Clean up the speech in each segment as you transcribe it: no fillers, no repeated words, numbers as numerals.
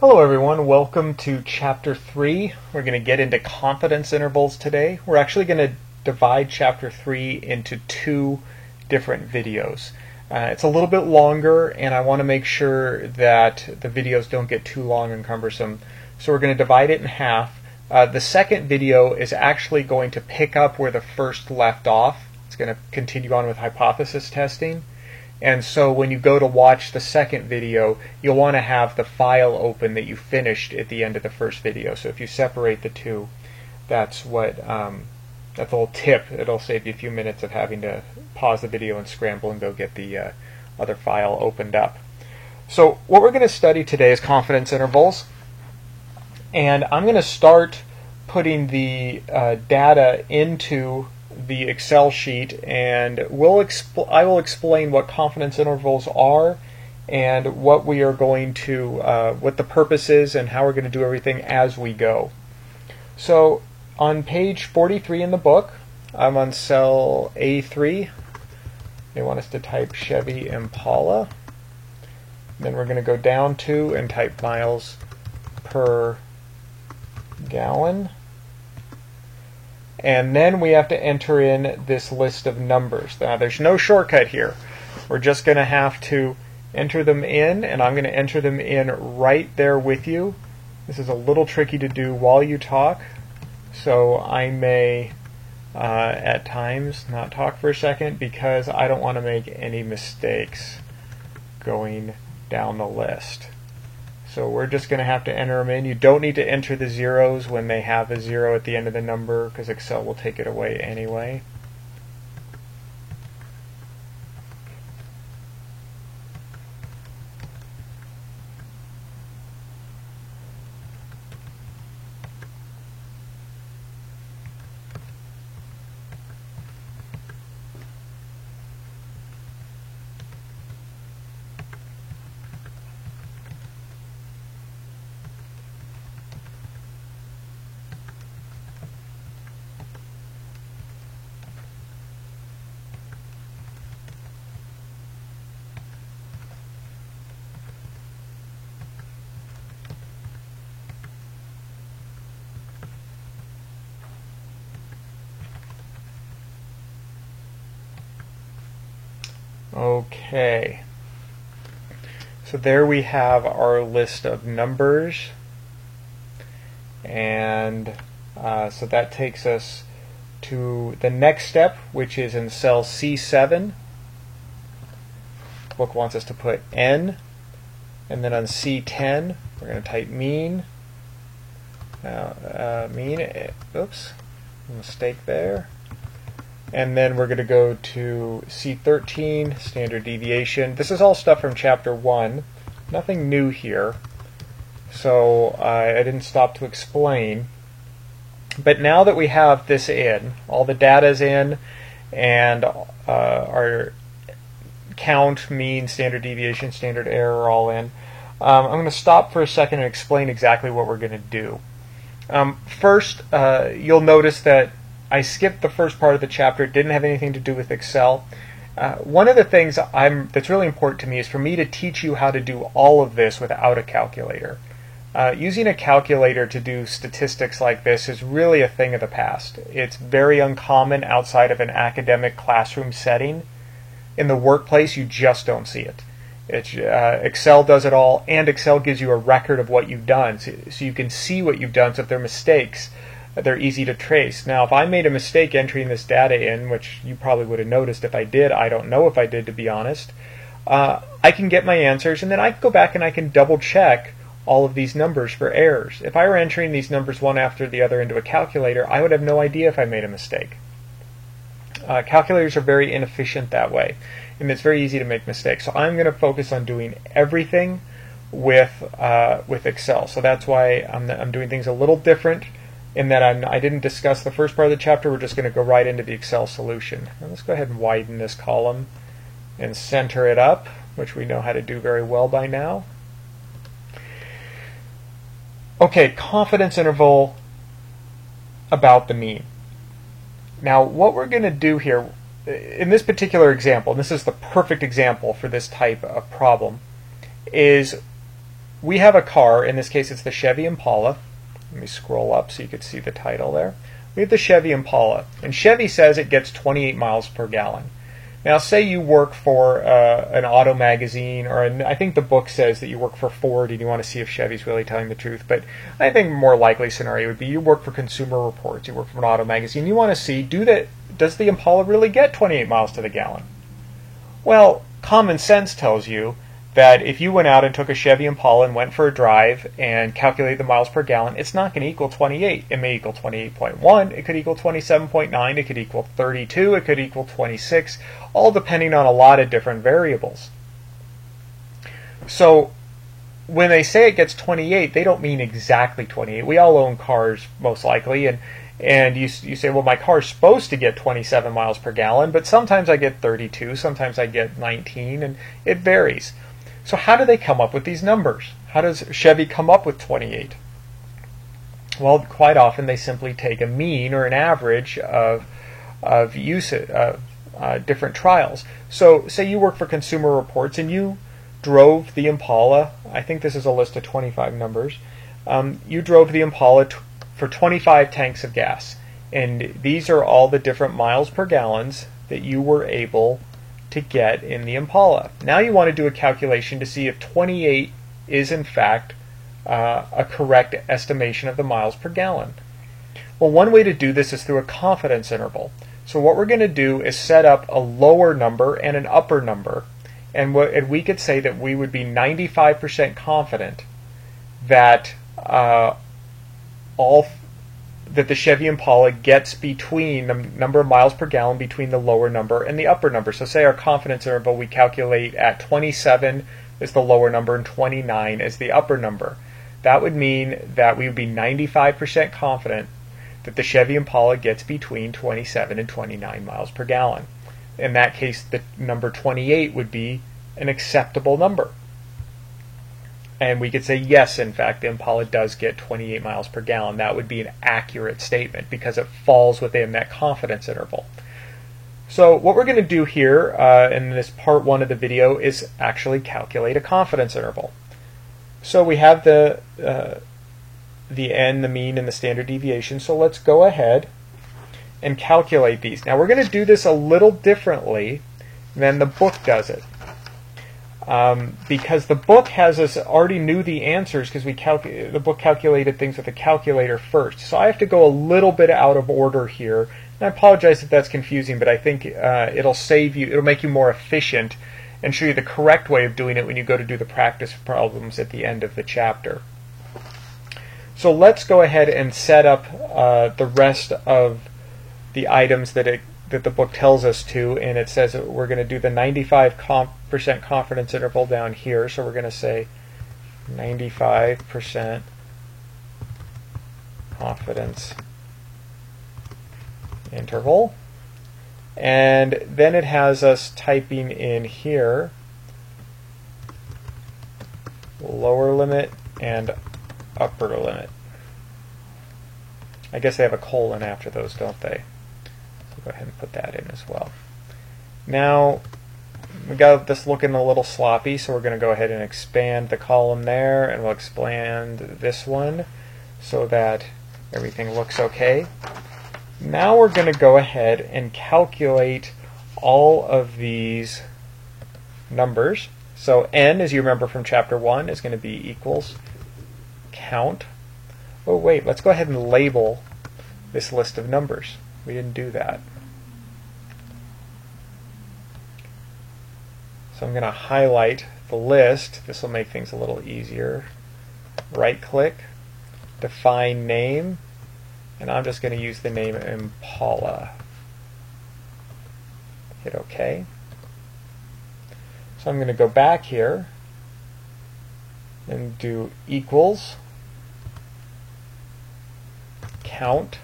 Hello everyone, welcome to Chapter 3. We're going to get into confidence intervals today. We're actually going to divide Chapter 3 into two different videos. It's a little bit longer and I want to make sure that the videos don't get too long and cumbersome. So we're going to divide it in half. The second video is actually going to pick up where the first left off. It's going to continue on with hypothesis testing. And so when you go to watch the second video, you'll want to have the file open that you finished at the end of the first video. So if you separate the two, that's what that's a little tip. It'll save you a few minutes of having to pause the video and scramble and go get the other file opened up. So what we're going to study today is confidence intervals. And I'm going to start putting the data into the Excel sheet, and I will explain what confidence intervals are and what we are going to, what the purpose is and how we're going to do everything as we go. So on page 43 in the book, I'm on cell A3. They want us to type Chevy Impala. Then we're going to go down to and type miles per gallon. And then we have to enter in this list of numbers. Now there's no shortcut here. We're just going to have to enter them in, and I'm going to enter them in right there with you. This is a little tricky to do while you talk, so I may at times not talk for a second because I don't want to make any mistakes going down the list. So we're just going to have to enter them in. You don't need to enter the zeros when they have a zero at the end of the number because Excel will take it away anyway. Okay, so there we have our list of numbers, and so that takes us to the next step, which is in cell C7. The book wants us to put N, and then on C10 we're going to type mean. Oops, mistake there. And then we're going to go to C13, standard deviation. This is all stuff from Chapter 1. Nothing new here. So I didn't stop to explain. But now that we have this in, all the data's in, and our count, mean, standard deviation, standard error are all in, I'm going to stop for a second and explain exactly what we're going to do. First, you'll notice that I skipped the first part of the chapter. It didn't have anything to do with Excel. One of the things that's really important to me is for me to teach you how to do all of this without a calculator. Using a calculator to do statistics like this is really a thing of the past. It's very uncommon outside of an academic classroom setting. In the workplace, you just don't see it. Excel does it all, and Excel gives you a record of what you've done, so you can see what you've done. So if there are mistakes, they're easy to trace. Now, if I made a mistake entering this data in, which you probably would have noticed if I did, I don't know if I did, to be honest, I can get my answers, and then I can go back and I can double check all of these numbers for errors. If I were entering these numbers one after the other into a calculator, I would have no idea if I made a mistake. Calculators are very inefficient that way, and it's very easy to make mistakes. So I'm going to focus on doing everything with Excel. So that's why I'm doing things a little different in that I didn't discuss the first part of the chapter. We're just going to go right into the Excel solution. Now let's go ahead and widen this column and center it up, which we know how to do very well by now. Okay, confidence interval about the mean. Now what we're going to do here, in this particular example, and this is the perfect example for this type of problem, is we have a car, in this case it's the Chevy Impala. Let me scroll up so you could see the title there. We have the Chevy Impala, and Chevy says it gets 28 miles per gallon. Now, say you work for an auto magazine, or I think the book says that you work for Ford and you want to see if Chevy's really telling the truth, but I think a more likely scenario would be you work for Consumer Reports, you work for an auto magazine, you want to see, does the Impala really get 28 miles to the gallon? Well, common sense tells you that if you went out and took a Chevy Impala and went for a drive and calculated the miles per gallon, it's not going to equal 28. It may equal 28.1, it could equal 27.9, it could equal 32, it could equal 26, all depending on a lot of different variables. So when they say it gets 28, they don't mean exactly 28. We all own cars, most likely, and you say, well, my car's supposed to get 27 miles per gallon, but sometimes I get 32, sometimes I get 19, and it varies. So how do they come up with these numbers? How does Chevy come up with 28? Well, quite often they simply take a mean or an average of different trials. So say you work for Consumer Reports and you drove the Impala. I think this is a list of 25 numbers. You drove the Impala for 25 tanks of gas. And these are all the different miles per gallons that you were able to get in the Impala. Now you want to do a calculation to see if 28 is in fact a correct estimation of the miles per gallon. Well, one way to do this is through a confidence interval. So what we're going to do is set up a lower number and an upper number, and we could say that we would be 95% confident that that the Chevy Impala gets between the number of miles per gallon between the lower number and the upper number. So say our confidence interval we calculate at 27 is the lower number and 29 is the upper number. That would mean that we would be 95% confident that the Chevy Impala gets between 27 and 29 miles per gallon. In that case, the number 28 would be an acceptable number. And we could say, yes, in fact, the Impala does get 28 miles per gallon. That would be an accurate statement because it falls within that confidence interval. So what we're going to do here in this part 1 of the video is actually calculate a confidence interval. So we have the n, the mean, and the standard deviation. So let's go ahead and calculate these. Now we're going to do this a little differently than the book does it. Because the book has us already knew the answers because the book calculated things with a calculator first. So I have to go a little bit out of order here. And I apologize if that's confusing, but I think it'll make you more efficient and show you the correct way of doing it when you go to do the practice problems at the end of the chapter. So let's go ahead and set up the rest of the items that the book tells us to, and it says that we're going to do the 95% confidence interval down here. So we're going to say 95% confidence interval. And then it has us typing in here lower limit and upper limit. I guess they have a colon after those, don't they? Go ahead and put that in as well. Now we got this looking a little sloppy, so we're going to go ahead and expand the column there, and we'll expand this one so that everything looks okay. Now we're going to go ahead and calculate all of these numbers. So n, as you remember from chapter 1, is going to be equals count. Oh wait, let's go ahead and label this list of numbers. We didn't do that. So I'm going to highlight the list. This will make things a little easier. Right click, define name, and I'm just going to use the name Impala. Hit OK. So I'm going to go back here and do equals count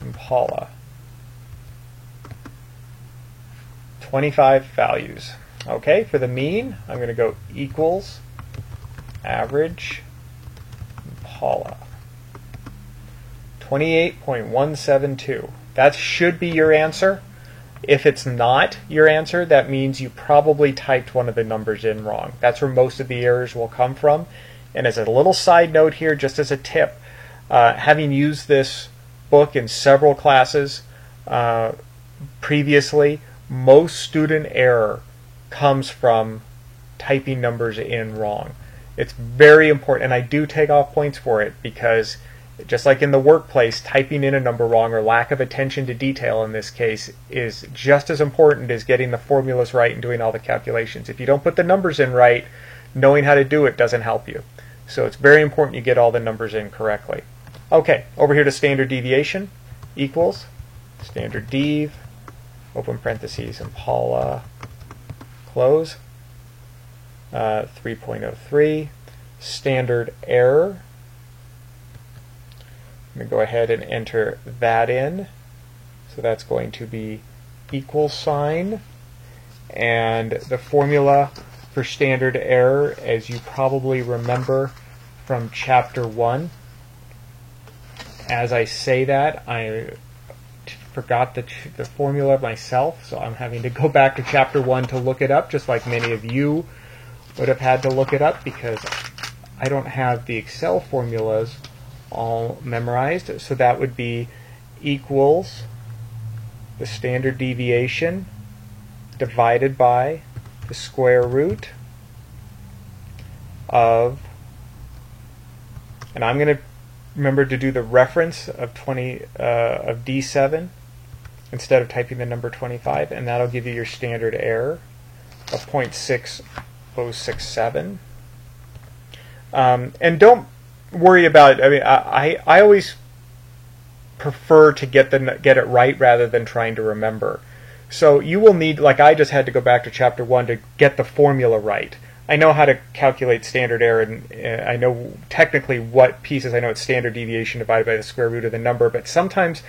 Impala. 25 values. Okay, for the mean, I'm going to go equals average Impala. 28.172. That should be your answer. If it's not your answer, that means you probably typed one of the numbers in wrong. That's where most of the errors will come from. And as a little side note here, just as a tip, having used this book in several classes previously, most student error comes from typing numbers in wrong. It's very important, and I do take off points for it, because just like in the workplace, typing in a number wrong, or lack of attention to detail in this case, is just as important as getting the formulas right and doing all the calculations. If you don't put the numbers in right, knowing how to do it doesn't help you. So it's very important you get all the numbers in correctly. Okay, over here to standard deviation, equals standard dev, open parentheses, Impala, close, 3.03, standard error. I'm going to go ahead and enter that in. So that's going to be equal sign. And the formula for standard error, as you probably remember from chapter 1, as I say that, I forgot the formula myself, so I'm having to go back to chapter 1 to look it up, just like many of you would have had to look it up, because I don't have the Excel formulas all memorized. So that would be equals the standard deviation divided by the square root of, and I'm going to remember to do the reference of of D7 instead of typing the number 25, and that'll give you your standard error of 0.6067. And don't worry about, I mean, I always prefer to get it right rather than trying to remember. So you will need, like I just had to go back to chapter 1 to get the formula right. I know how to calculate standard error, and I know technically what pieces. I know it's standard deviation divided by the square root of the number, but sometimes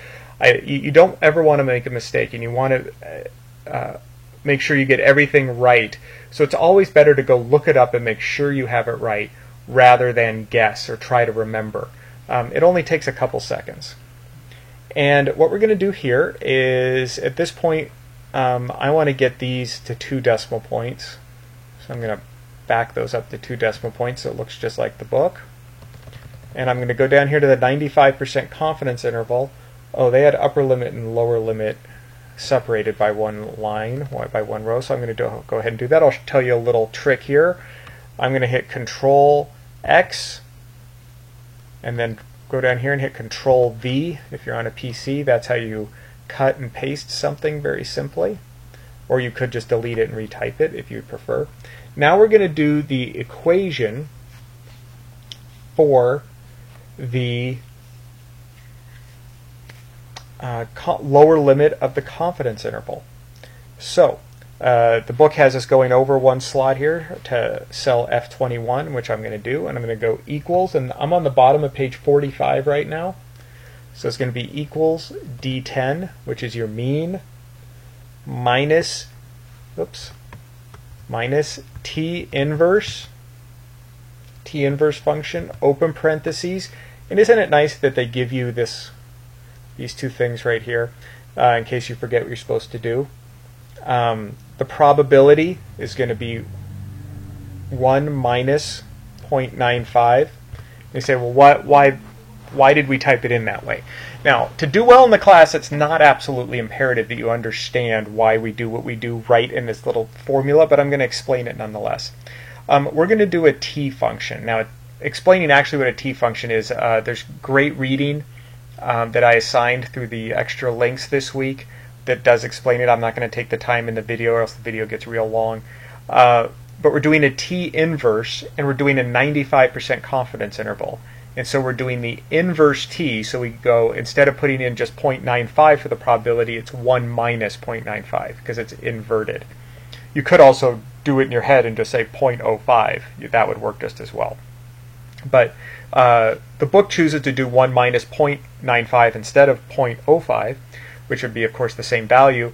you don't ever want to make a mistake, and you want to make sure you get everything right. So it's always better to go look it up and make sure you have it right rather than guess or try to remember. It only takes a couple seconds. And what we're going to do here is, at this point, I want to get these to 2 decimal points. So I'm going to back those up to 2 decimal points so it looks just like the book. And I'm going to go down here to the 95% confidence interval. Oh, they had upper limit and lower limit separated by one line, by one row, so I'm going to go ahead and do that. I'll tell you a little trick here. I'm going to hit Control X and then go down here and hit Control V if you're on a PC. That's how you cut and paste something very simply. Or you could just delete it and retype it if you prefer. Now we're going to do the equation for the lower limit of the confidence interval. So the book has us going over one slot here to cell F21, which I'm going to do, and I'm going to go equals, and I'm on the bottom of page 45 right now. So it's going to be equals D10, which is your mean, minus T inverse function, open parentheses. And isn't it nice that they give you these two things right here in case you forget what you're supposed to do? The probability is going to be 1 minus 0.95. You say, well, why did we type it in that way? Now, to do well in the class, it's not absolutely imperative that you understand why we do what we do right in this little formula, but I'm going to explain it nonetheless. We're going to do a t function. Now, explaining actually what a t function is, there's great reading that I assigned through the extra links this week that does explain it. I'm not going to take the time in the video, or else the video gets real long. But we're doing a t inverse, and we're doing a 95% confidence interval. And so we're doing the inverse t, so we go, instead of putting in just 0.95 for the probability, it's 1 minus 0.95, because it's inverted. You could also do it in your head and just say 0.05. That would work just as well. But the book chooses to do 1 minus 0.95 instead of 0.05, which would be, of course, the same value,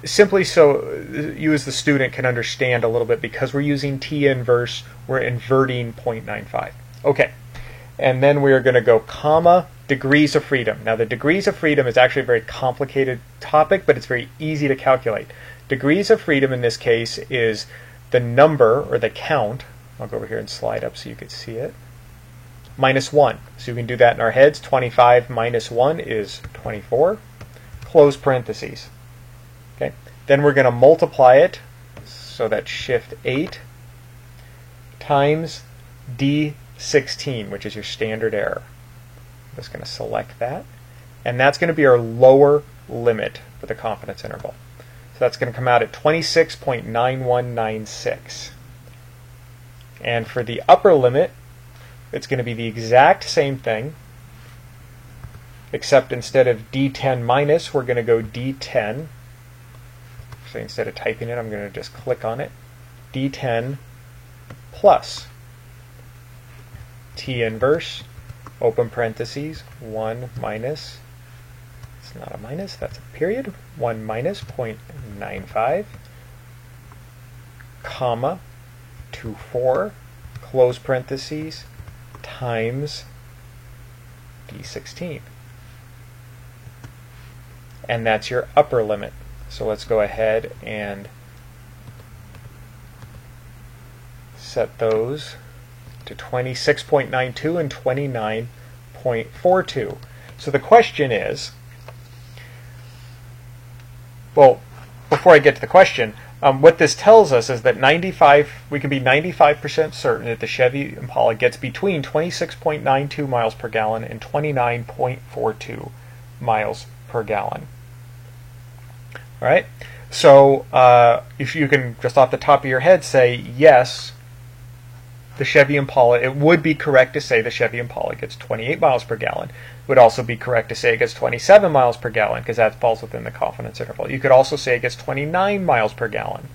simply so you as the student can understand a little bit, because we're using t inverse, we're inverting 0.95. Okay. And then we are going to go comma, degrees of freedom. Now, the degrees of freedom is actually a very complicated topic, but it's very easy to calculate. Degrees of freedom in this case is the number, or the count. I'll go over here and slide up so you can see it. Minus 1. So you can do that in our heads. 25 minus 1 is 24. Close parentheses. Okay. Then we're going to multiply it, so that's shift 8 times D16, which is your standard error. I'm just going to select that. And that's going to be our lower limit for the confidence interval. So that's going to come out at 26.9196. And for the upper limit, it's going to be the exact same thing, except instead of D10 minus, we're going to go D10. So instead of typing it, I'm going to just click on it. D10 plus T inverse, open parentheses, 1 minus, it's not a minus, that's a period, 1 minus 0.95, comma, 24, close parentheses, times D16. And that's your upper limit. So let's go ahead and set those to 26.92 and 29.42. So the question is, well, before I get to the question, what this tells us is that we can be 95% certain that the Chevy Impala gets between 26.92 miles per gallon and 29.42 miles per gallon. All right. So if you can just off the top of your head say yes, the Chevy Impala, it would be correct to say the Chevy Impala gets 28 miles per gallon. It would also be correct to say it gets 27 miles per gallon because that falls within the confidence interval. You could also say it gets 29 miles per gallon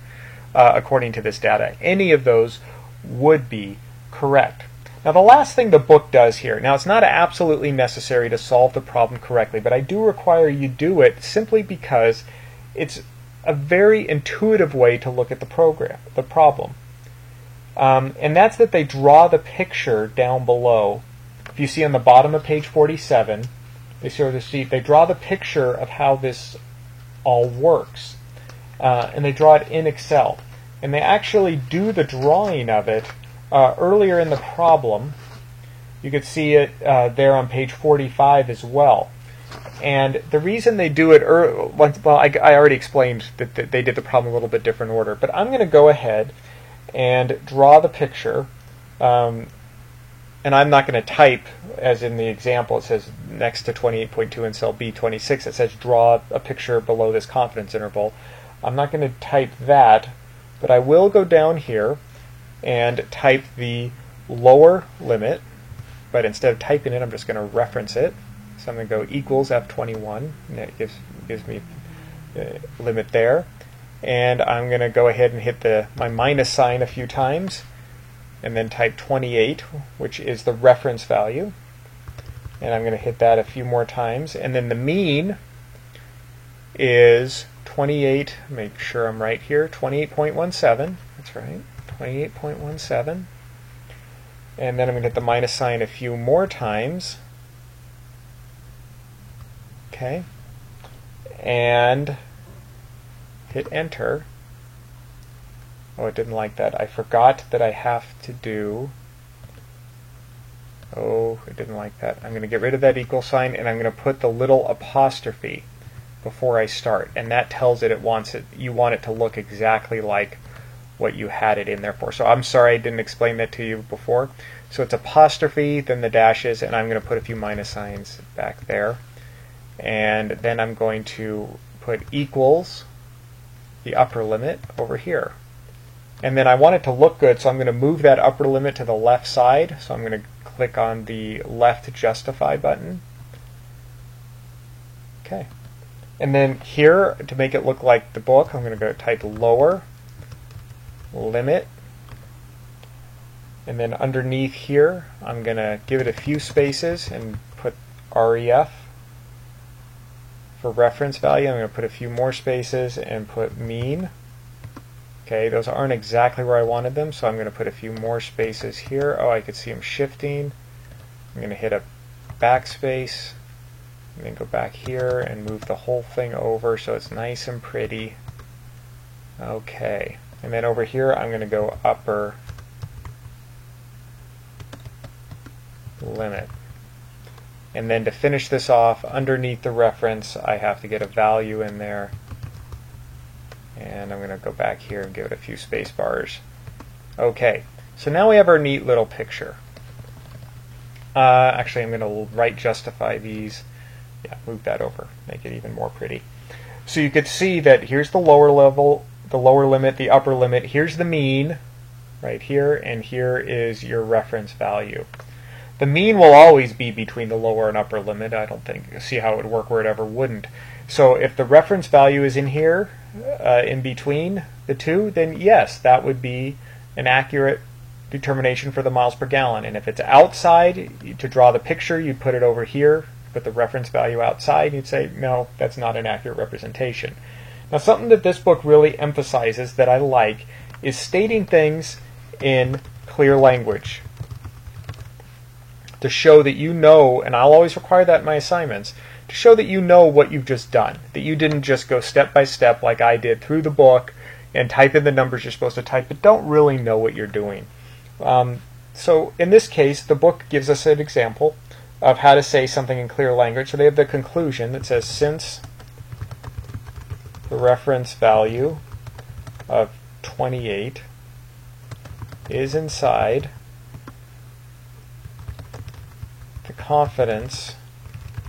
according to this data. Any of those would be correct. Now the last thing the book does here, now it's not absolutely necessary to solve the problem correctly, but I do require you do it simply because it's a very intuitive way to look at the problem. And that's that they draw the picture down below. If you see on the bottom of page 47, they draw the picture of how this all works. And they draw it in Excel. And they actually do the drawing of it earlier in the problem. You could see it there on page 45 as well. And the reason they do it I already explained that they did the problem a little bit different order. But I'm going to go ahead and draw the picture, and I'm not going to type, as in the example it says next to 28.2 in cell B26, it says draw a picture below this confidence interval. I'm not going to type that, but I will go down here and type the lower limit, but instead of typing it, I'm just going to reference it. So I'm going to go equals F21, and that gives me the limit there. And I'm going to go ahead and hit my minus sign a few times, and then type 28, which is the reference value. And I'm going to hit that a few more times. And then the mean is 28, make sure I'm right here, 28.17. That's right, 28.17. And then I'm going to hit the minus sign a few more times. Okay. And hit enter. Oh, it didn't like that. I forgot that I have to do... Oh, it didn't like that. I'm going to get rid of that equal sign, and I'm going to put the little apostrophe before I start. And that tells it you want it to look exactly like what you had it in there for. So I'm sorry I didn't explain that to you before. So it's apostrophe, then the dashes, and I'm going to put a few minus signs back there. And then I'm going to put equals the upper limit over here. And then I want it to look good, so I'm going to move that upper limit to the left side. So I'm going to click on the left justify button. Okay. And then here, to make it look like the book, I'm going to go type lower limit. And then underneath here, I'm going to give it a few spaces and put REF for reference value. I'm going to put a few more spaces and put mean. Okay, those aren't exactly where I wanted them, so I'm going to put a few more spaces here. Oh, I could see them shifting. I'm going to hit a backspace, and then go back here and move the whole thing over so it's nice and pretty. Okay, and then over here I'm going to go upper limit. And then to finish this off, underneath the reference, I have to get a value in there. And I'm going to go back here and give it a few space bars. Okay, so now we have our neat little picture. Actually, I'm going to right justify these. Yeah, move that over, make it even more pretty. So you could see that here's the lower level, the lower limit, the upper limit. Here's the mean right here, and here is your reference value. The mean will always be between the lower and upper limit. I don't see how it would work where it ever wouldn't. So if the reference value is in here, in between the two, then yes, that would be an accurate determination for the miles per gallon. And if it's outside, to draw the picture, you'd put it over here, put the reference value outside, and you'd say, no, that's not an accurate representation. Now, something that this book really emphasizes that I like is stating things in clear language, to show that you know, and I'll always require that in my assignments, to show that you know what you've just done, that you didn't just go step by step like I did through the book and type in the numbers you're supposed to type, but don't really know what you're doing. So in this case, the book gives us an example of how to say something in clear language. So they have the conclusion that says, since the reference value of 28 is inside the confidence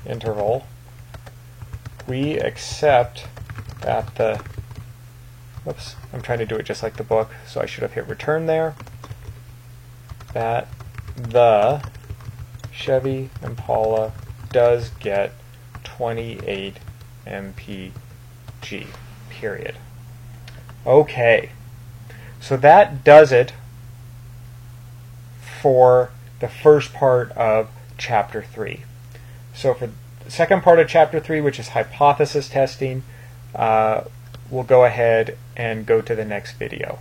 interval, we accept that the, whoops, I'm trying to do it just like the book, so I should have hit return there, that the Chevy Impala does get 28 mpg, period. Okay, so that does it for the first part of Chapter 3. So for the second part of Chapter 3, which is hypothesis testing, we'll go ahead and go to the next video.